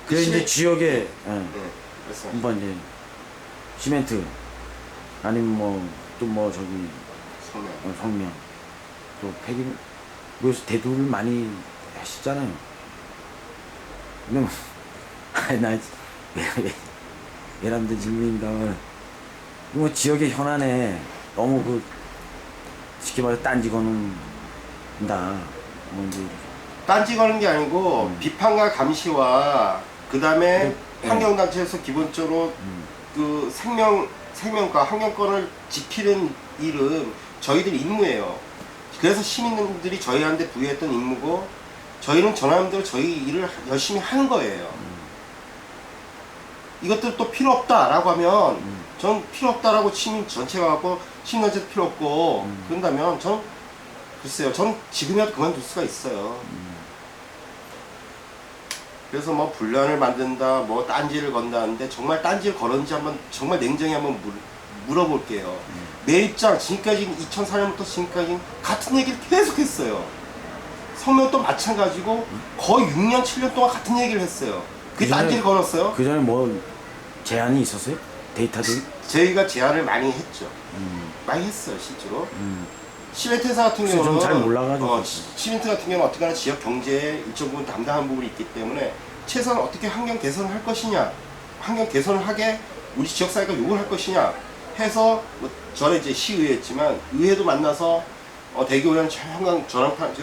그 이제 지역에 그래서 한번 이제 시멘트 아니면 뭐 또 뭐 저기 성명. 성명 또 폐기 여기서 대두를 많이 하시잖아요. 근데 뭐 아니 나 외람된 질문입니다만 뭐 지역의 현안에 너무 그 쉽게 말해 딴지 거는다 뭐 이제 딴지 거는 게 아니고 비판과 감시와 그 다음에 네. 환경단체에서 기본적으로 그 생명과 환경권을 지키는 일은 저희들 임무예요. 그래서 시민들이 저희한테 부여했던 임무고 저희는 전함대로 저희 일을 열심히 하는 거예요. 이것들 또 필요 없다라고 하면 전 필요 없다라고 시민 전체가 갖고 시민단체도 필요 없고 그런다면 전 글쎄요, 전 지금이라도 그만둘 수가 있어요. 그래서 뭐 분란을 만든다, 뭐 딴지를 건다는데 정말 딴지를 걸었는지 한번 정말 냉정히 한번 물어볼게요. 내 입장 지금까지 2004년부터 지금까지 같은 얘기를 계속 했어요. 성명도 마찬가지고 거의 6년, 7년 동안 같은 얘기를 했어요. 그게 딴지를 걸었어요. 그 전에 뭐 제한이 있었어요? 데이터들이? 저희가 제안을 많이 했죠. 많이 했어요, 실제로. 시멘트 회사 같은 글쎄, 경우는 좀 잘 몰라가지고. 시멘트 같은 경우는 어떻게나 지역 경제에 일정 부분 담당한 부분이 있기 때문에 최소한 어떻게 환경 개선을 할 것이냐, 환경 개선을 하게 우리 지역 사회가 요구를 할 것이냐 해서 뭐 저는 이제 시의회였지만 의회도 만나서 대교원 전환판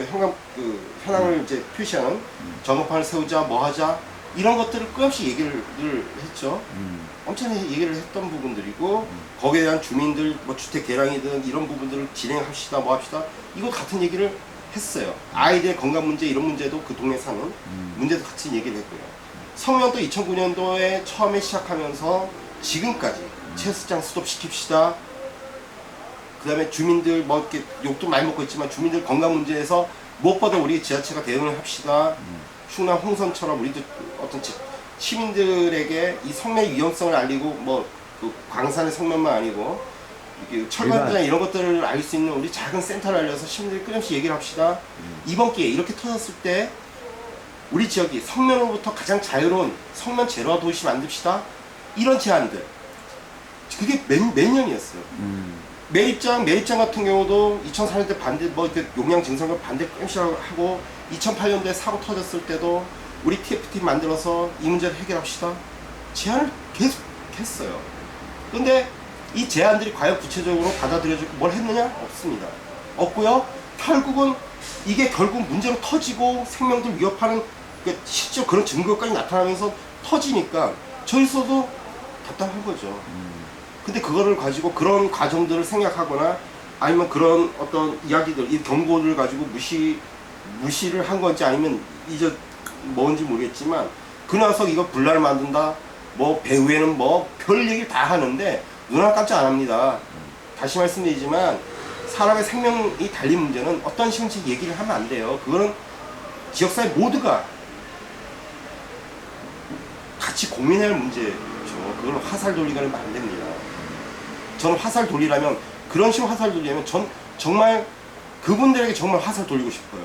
현황을 이제 표시하는 전환판을 세우자, 뭐 하자 이런 것들을 끊임없이 얘기를 늘 했죠. 엄청 얘기를 했던 부분들이고 거기에 대한 주민들 뭐 주택 개량이든 이런 부분들을 진행합시다 뭐 합시다 이거 같은 얘기를 했어요. 아이들의 건강 문제 이런 문제도 그 동네 사는 문제도 같이 얘기를 했고요. 성명도 2009년도에 처음에 시작하면서 지금까지 채수장 스톱 시킵시다. 그 다음에 주민들 뭐 이렇게 욕도 많이 먹고 있지만 주민들 건강 문제에서 무엇보다 우리 지자체가 대응을 합시다. 충남 홍선처럼 우리도 어떤 시민들에게 이 성매의 위험성을 알리고 뭐 그 광산의 성면만 아니고 철관장 이런 것들을 알 수 있는 우리 작은 센터를 알려서 시민들이 끊임없이 얘기를 합시다. 이번 기회에 이렇게 터졌을 때 우리 지역이 성면으로부터 가장 자유로운 성면 제로화 도시 만듭시다. 이런 제안들 그게 몇 년이었어요. 매입장 같은 경우도 2004년대 반대 뭐 이렇게 용량 증설과 반대 끊임없이 하고 2008년도에 사고 터졌을 때도 우리 TF팀 만들어서 이 문제를 해결합시다. 제안을 계속 했어요. 근데 이 제안들이 과연 구체적으로 받아들여지고 뭘 했느냐? 없습니다. 없고요. 결국은 이게 결국 문제로 터지고 생명들 위협하는 실제 그런 증거까지 나타나면서 터지니까 저희서도 답답한 거죠. 근데 그거를 가지고 그런 과정들을 생각하거나 아니면 그런 어떤 이야기들, 이 경고를 가지고 무시를 한 건지 아니면 이제 뭔지 모르겠지만 그나서 이거 분란을 만든다 뭐 배후에는 뭐 별 얘기를 다 하는데 눈을 깜짝 안 합니다. 다시 말씀드리지만 사람의 생명이 달린 문제는 어떤 식인지 얘기를 하면 안 돼요. 그거는 지역사회 모두가 같이 고민할 문제죠. 그걸 화살 돌리가면 안 됩니다. 저는 화살 돌리라면 그런 식으로 화살 돌리면 전 정말 그분들에게 정말 화살 돌리고 싶어요.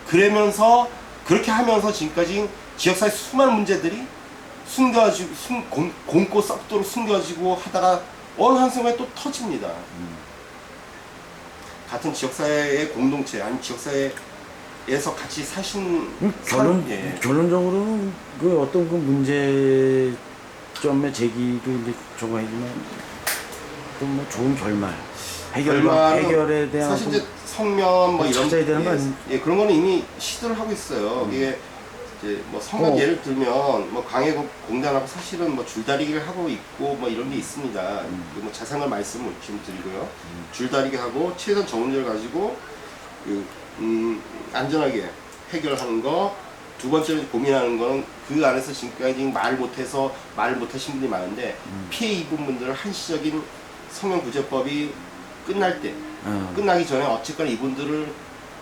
그러면서 그렇게 하면서 지금까지 지역사회 수많은 문제들이 숨겨지고 곰고 썩도록 숨겨지고 하다가 어느 한순간에 또 터집니다. 같은 지역사회의 공동체 아니면 지역사회에서 같이 사신 결론적으로는 그 어떤 그 문제점의 제기도 이제 좋아하지만 또 뭐 좋은 해결에 대한 사실 이제 성면 뭐 이런 찾아야 되는 거 아니에요? 예, 그런 거는 이미 시도를 하고 있어요. 이게 이제 뭐 성면 예를 들면 뭐 강해공단하고 사실은 뭐 줄다리기를 하고 있고 뭐 이런 게 있습니다. 뭐 자세한 말씀을 좀 드리고요. 줄다리기 하고 최선 정원을 가지고 안전하게 해결하는 거. 두 번째로 고민하는 거는 그 안에서 지금까지 말을 못하신 분들이 많은데 피해 입은 분들은 한시적인 성명구제법이 끝날 때 끝나기 전에 어쨌거나 이분들을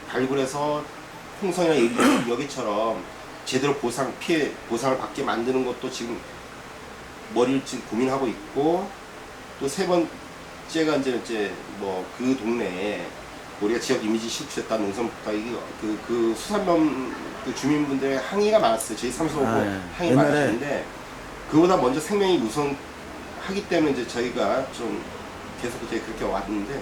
발굴해서 홍성이나 여기처럼 제대로 피해 보상을 받게 만드는 것도 지금 머리를 지금 고민하고 있고 또 세 번째가 이제 뭐 그 동네에 우리가 지역 이미지 실추했다 농성부터 그 수산면 그 주민분들의 항의가 많았어요. 저희 사무소 보고 항의 옛날에- 많으시는데 그보다 먼저 생명이 우선하기 때문에 이제 저희가 좀 계속 이제 그렇게 왔는데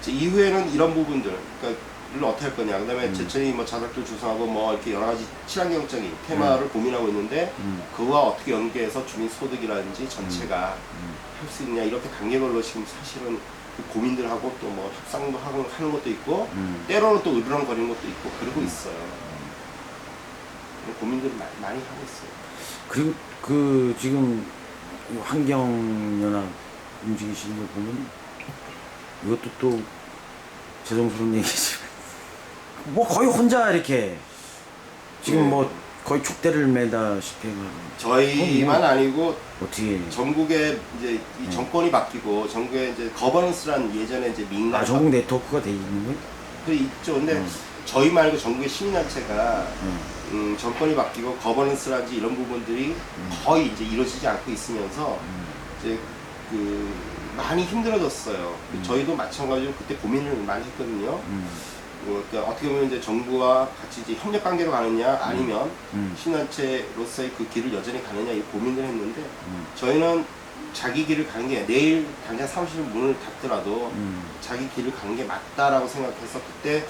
이제 이후에는 이런 부분들 그러니까 를 어떻게 할 거냐. 그다음에 제천이 뭐 자작들 조성하고 뭐 이렇게 여러 가지 친환경적인 테마를 고민하고 있는데 그거와 어떻게 연계해서 주민 소득이라든지 전체가 할 수 있냐 이렇게 단계별로 지금 사실은 그 고민들하고 또 뭐 협상도 하고 하는 것도 있고 때로는 또 으르렁거리는 것도 있고 그러고 있어요. 고민들을 많이 하고 있어요. 그리고 그 지금 환경연합 움직이시는 거 보면 이것도 또 죄송스러운 얘기지만 뭐 거의 혼자 이렇게 지금 뭐 거의 족대를 매다시피 해가지고 저희만 아니고 어떻게 전국에 이제 이 정권이 바뀌고 전국에 이제 거버넌스란 예전에 이제 민간 전국 네트워크가 돼 있는 거예요? 그 있죠. 근데 저희 말고 전국의 시민단체가 정권이 바뀌고 거버넌스라든지 이런 부분들이 거의 이제 이루어지지 않고 있으면서 이제 그 많이 힘들어졌어요. 저희도 마찬가지로 그때 고민을 많이 했거든요. 그러니까 어떻게 보면 이제 정부와 같이 이제 협력 관계로 가느냐 아니면 시민단체로서의 그 길을 여전히 가느냐 이 고민을 했는데 저희는 자기 길을 가는 게 내일 당장 사무실 문을 닫더라도 자기 길을 가는 게 맞다라고 생각해서 그때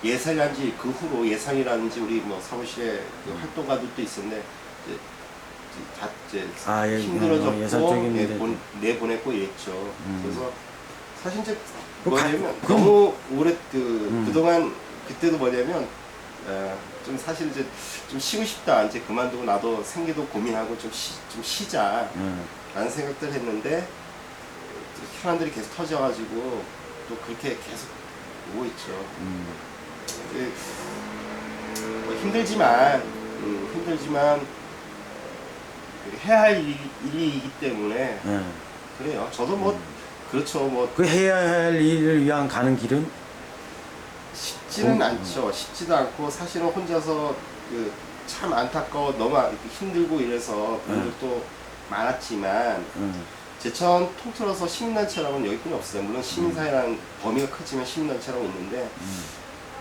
예산이라든지 그 후로 예산이라든지 우리 뭐 사무실에 그 활동가들도 있었는데 이제 힘들어졌고 예산적인 내보냈고 이랬죠. 그래서 사실 이제 그 뭐냐면 너무 오래 그동안 그때도 뭐냐면 좀 사실 이제 좀 쉬고 싶다 이제 그만두고 나도 생계도 고민하고 좀 쉬자 라는 생각들 했는데 현안들이 계속 터져가지고 또 그렇게 계속 오고 있죠. 뭐 힘들지만 해야 할 일이기 때문에 그래요. 저도 뭐 그렇죠. 뭐 그 해야 할 일을 위한 가는 길은 쉽지는 않죠. 쉽지도 않고 사실은 혼자서 그 참 안타까워 너무 힘들고 이래서 분들도 많았지만 제천 통틀어서 시민단체라고는 여기뿐이 없어요. 물론 시민사회라는 범위가 크지만 시민단체라고 있는데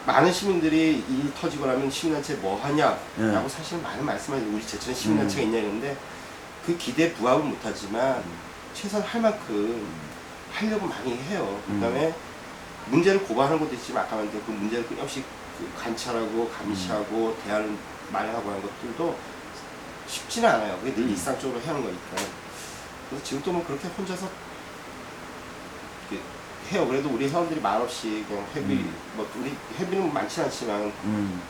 많은 시민들이 일 터지고 나면 시민단체 뭐 하냐라고 사실 많은 말씀하시고 우리 제천에 시민단체가 있냐 이러는데 그 기대에 부합은 못하지만 최선 할 만큼 하려고 많이 해요. 그 다음에 문제를 고발하는 것도 있지만 아까 말한 그 문제를 끊임없이 관찰하고 감시하고 대안을 마련하고 하는 것들도 쉽지는 않아요. 그게 늘 일상적으로 해야 하는 거니까. 그래서 지금도 뭐 그렇게 혼자서 해요. 그래도 우리 회원들이 말없이 그냥 회비, 뭐 우리 회비는 많지 않지만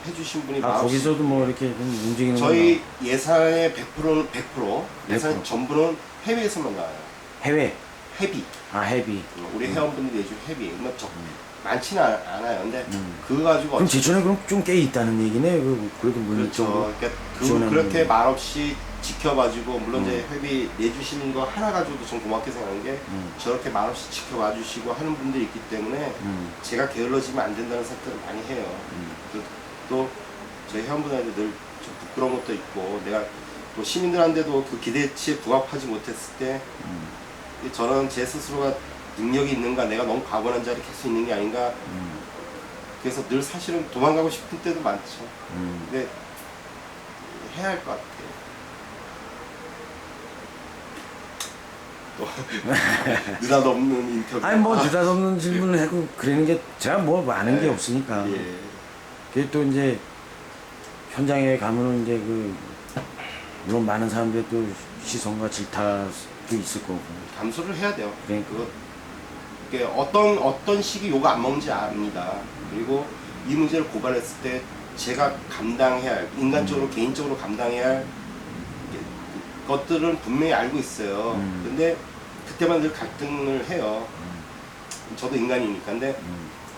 해주신 분이 말없이 거기서도 뭐 이렇게 좀 움직이는 저희 예산의 100%는 100% 예산 전부는 해외에서만 나와요. 해외 회비. 회비 우리 회원분들이 내준 회비. 뭐 많지는 않아요. 근데 그거 가지고 그럼 제천에 그럼 좀 꽤 있다는 얘기네. 그래도 그렇죠. 그러니까 그렇게 말없이 지켜봐주고 물론 이제 회비 내주시는 거 하나 가지고도 전 고맙게 생각하는 게 저렇게 말없이 지켜봐주시고 하는 분들이 있기 때문에 제가 게을러지면 안 된다는 생각을 많이 해요. 또 저희 회원분들한테 늘 좀 부끄러운 것도 있고 내가 또 시민들한테도 그 기대치에 부합하지 못했을 때 저는 제 스스로가 능력이 있는가 내가 너무 과분한 자리에 계속 있는 게 아닌가 그래서 늘 사실은 도망가고 싶은 때도 많죠. 근데 해야 할 것 같아요. 또 느닷없는 인터뷰. 아니 뭐 느닷없는 질문을 하고 그러는 게 제가 뭐 많은 게 없으니까. 예. 그게 또 이제 현장에 가면은 이제 물론 많은 사람들의 또 시선과 질타도 있을 거고. 감수를 해야 돼요. 그러니까. 그게 어떤 식이 요가 안 먹는지 압니다. 그리고 이 문제를 고발했을 때 제가 감당해야 할 인간적으로 개인적으로 감당해야 할 것들은 분명히 알고 있어요. 근데 그때만 늘 갈등을 해요. 저도 인간이니까. 근데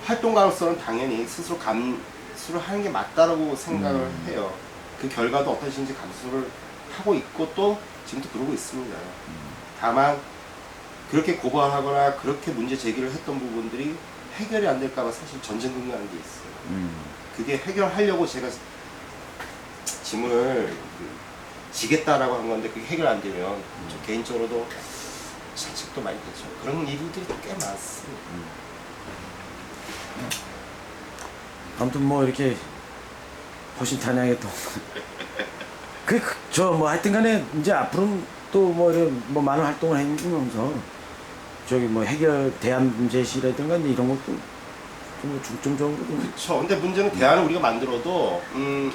활동가로서는 당연히 스스로 감수를 하는 게 맞다라고 생각을 해요. 그 결과도 어떤 식인지 감수를 하고 있고 또 지금도 그러고 있습니다. 다만 그렇게 고발하거나 그렇게 문제 제기를 했던 부분들이 해결이 안 될까봐 사실 전전긍긍하는 게 있어요. 그게 해결하려고 제가 짐을 지겠다라고 한 건데 그게 해결 안 되면 저 개인적으로도 자책도 많이 되죠. 그런 일들이 꽤 많습니다. 아무튼 뭐 이렇게 호신탄양에 또 저 뭐 하여튼간에 이제 앞으로는 또 뭐 이런 뭐 많은 활동을 해보면서 저기 뭐 해결 대안 문제시라든가 이제 이런 것도 좀 중점적으로 좀 그렇죠. 근데 문제는 대안을 우리가 만들어도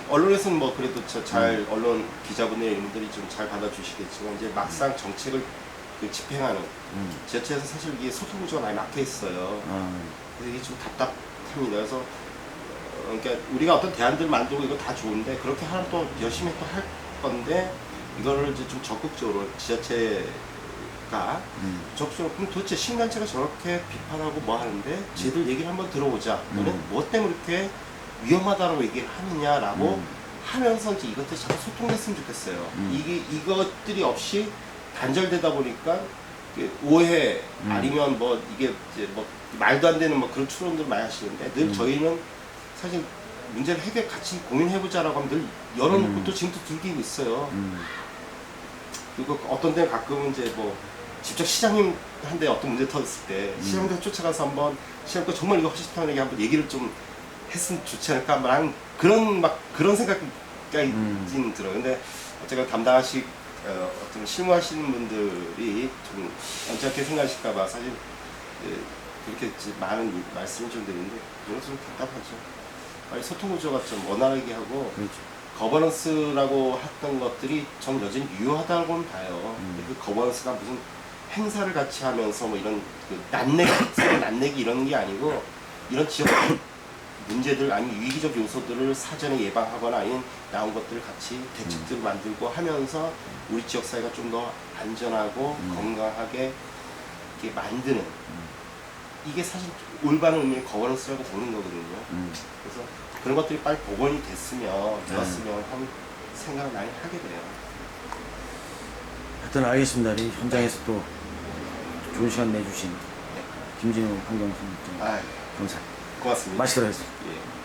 언론에서는 뭐 그래도 잘 언론 기자분들 이런 분들이 좀 잘 받아주시겠지만 이제 막상 정책을 그 집행하는 지자체에서 사실 이게 소통 구조가 많이 막혀 있어요. 그래서 이게 좀 답답합니다. 그래서 그러니까 우리가 어떤 대안들 만들고 이거 다 좋은데 그렇게 하면 또 열심히 또 할 건데 이거를 이제 좀 적극적으로 지자체가 적극적으로 그럼 도대체 신단체가 저렇게 비판하고 뭐 하는데 쟤들 얘기를 한번 들어보자. 너는 뭐 때문에 이렇게 위험하다고 얘기를 하느냐라고 하면서 이제 이것들이 자꾸 소통됐으면 좋겠어요. 이것들이 없이 단절되다 보니까 오해 아니면 뭐 이게 이제 뭐 말도 안 되는 뭐 그런 추론들을 많이 하시는데 늘 저희는 사실 문제를 같이 고민해보자라고 하면 늘 열어놓고 또 지금도 들기고 있어요. 그리고 어떤 데는 가끔은 이제 뭐 직접 시장님한테 어떤 문제 터졌을 때 시장님한테 쫓아가서 한번 시장님과 정말 이거 허심탄회하게 한번 얘기를 좀 했으면 좋지 않을까 막 그런 생각이 들어요. 근데 어쨌든 담당하시 어떤 실무하시는 분들이 좀 언짢게 생각하실까봐 사실 그렇게 많은 말씀을 좀 드리는데 이건 좀 답답하죠. 빨리 소통 구조가 좀 원활하게 하고 그렇죠. 거버넌스라고 했던 것들이 전 여전히 유효하다고는 봐요. 근데 그 거버넌스가 무슨 행사를 같이 하면서 뭐 이런 그 서로 낫내기 이런 게 아니고 이런 지역 문제들 아니면 위기적 요소들을 사전에 예방하거나 아니면 나온 것들을 같이 대책들을 만들고 하면서 우리 지역 사회가 좀 더 안전하고 건강하게 이렇게 만드는 이게 사실 올바른 의미의 거버넌스라고 보는 거거든요. 그래서 그런 것들이 빨리 복원이 되었으면 하는 생각을 많이 하게 돼요. 하여튼 알겠습니다. 이 현장에서 또 좋은 시간 내주신 김진우 환경팀장 아, 감사. 고맙습니다. 맛있게 들었습니다. 예.